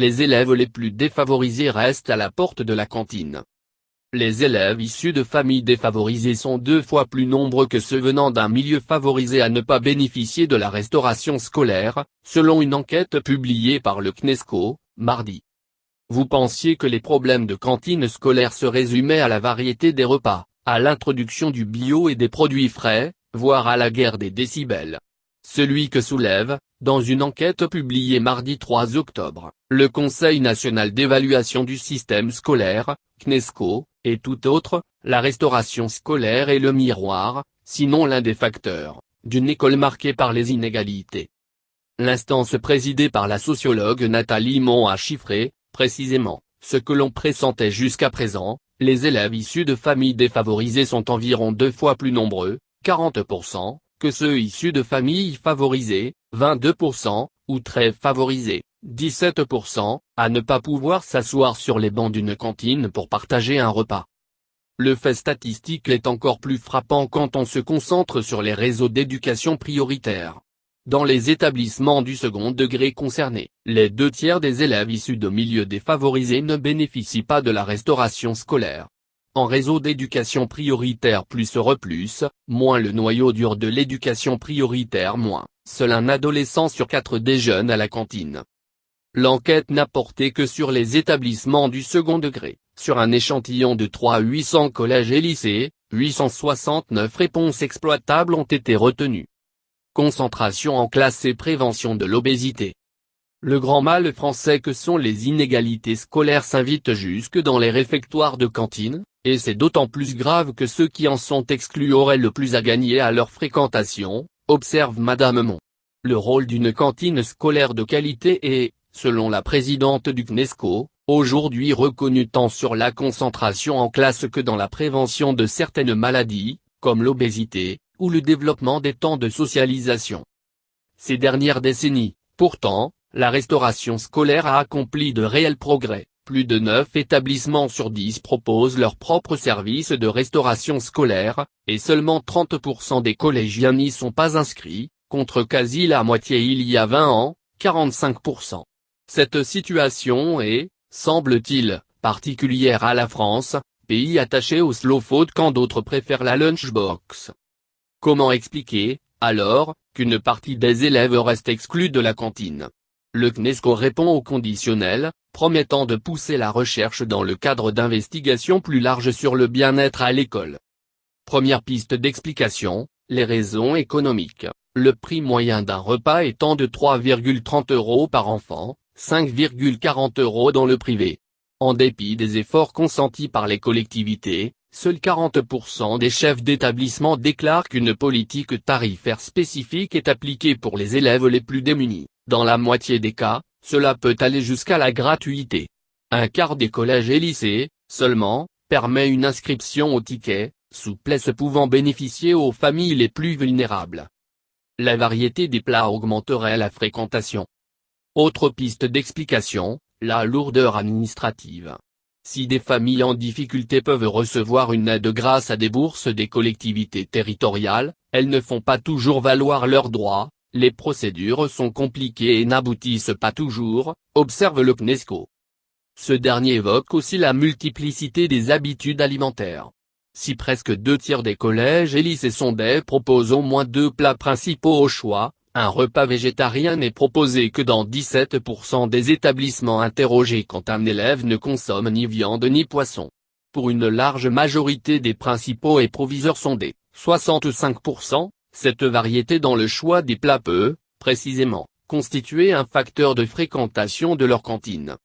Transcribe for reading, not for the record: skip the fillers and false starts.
les élèves les plus défavorisés restent à la porte de la cantine. Les élèves issus de familles défavorisées sont 2 fois plus nombreux que ceux venant d'un milieu favorisé à ne pas bénéficier de la restauration scolaire, selon une enquête publiée par le CNESCO, mardi. Vous pensiez que les problèmes de cantine scolaire se résumaient à la variété des repas, à l'introduction du bio et des produits frais, voire à la guerre des décibels. Celui que soulève, dans une enquête publiée mardi 3 octobre, le Conseil national d'évaluation du système scolaire, CNESCO, et tout autre, la restauration scolaire est le miroir, sinon l'un des facteurs, d'une école marquée par les inégalités. L'instance présidée par la sociologue Nathalie Mon a chiffré, précisément, ce que l'on pressentait jusqu'à présent: les élèves issus de familles défavorisées sont environ 2 fois plus nombreux, 40%, que ceux issus de familles favorisées, 22%, ou très favorisées, 17%, à ne pas pouvoir s'asseoir sur les bancs d'une cantine pour partager un repas. Le fait statistique est encore plus frappant quand on se concentre sur les réseaux d'éducation prioritaire. Dans les établissements du second degré concernés, les 2 tiers des élèves issus de milieux défavorisés ne bénéficient pas de la restauration scolaire. En réseau d'éducation prioritaire +, moins le noyau dur de l'éducation prioritaire moins, seul un adolescent sur 4 déjeune à la cantine. L'enquête n'a porté que sur les établissements du second degré. Sur un échantillon de 800 collèges et lycées, 869 réponses exploitables ont été retenues. Concentration en classe et prévention de l'obésité. Le grand mal français que sont les inégalités scolaires s'invite jusque dans les réfectoires de cantine, et c'est d'autant plus grave que ceux qui en sont exclus auraient le plus à gagner à leur fréquentation, observe Madame Mon. Le rôle d'une cantine scolaire de qualité est, selon la présidente du CNESCO, aujourd'hui reconnu tant sur la concentration en classe que dans la prévention de certaines maladies, comme l'obésité, ou le développement des temps de socialisation. Ces dernières décennies, pourtant, la restauration scolaire a accompli de réels progrès. Plus de 9 établissements sur 10 proposent leur propre service de restauration scolaire, et seulement 30% des collégiens n'y sont pas inscrits, contre quasi la moitié il y a 20 ans, 45%. Cette situation est, semble-t-il, particulière à la France, pays attaché au slow food quand d'autres préfèrent la lunchbox. Comment expliquer, alors, qu'une partie des élèves reste exclue de la cantine? Le CNESCO répond au conditionnel, promettant de pousser la recherche dans le cadre d'investigations plus larges sur le bien-être à l'école. Première piste d'explication, les raisons économiques. Le prix moyen d'un repas étant de 3,30 € par enfant, 5,40 € dans le privé. En dépit des efforts consentis par les collectivités, seuls 40% des chefs d'établissement déclarent qu'une politique tarifaire spécifique est appliquée pour les élèves les plus démunis. Dans la moitié des cas, cela peut aller jusqu'à la gratuité. Un quart des collèges et lycées, seulement, permet une inscription au ticket, souplesse pouvant bénéficier aux familles les plus vulnérables. La variété des plats augmenterait la fréquentation. Autre piste d'explication, la lourdeur administrative. Si des familles en difficulté peuvent recevoir une aide grâce à des bourses des collectivités territoriales, elles ne font pas toujours valoir leurs droits, les procédures sont compliquées et n'aboutissent pas toujours, observe le CNESCO. Ce dernier évoque aussi la multiplicité des habitudes alimentaires. Si presque 2 tiers des collèges et lycées sondés proposent au moins 2 plats principaux au choix, un repas végétarien n'est proposé que dans 17% des établissements interrogés quand un élève ne consomme ni viande ni poisson. Pour une large majorité des principaux et proviseurs sondés, 65%, cette variété dans le choix des plats peut, précisément, constituer un facteur de fréquentation de leur cantine.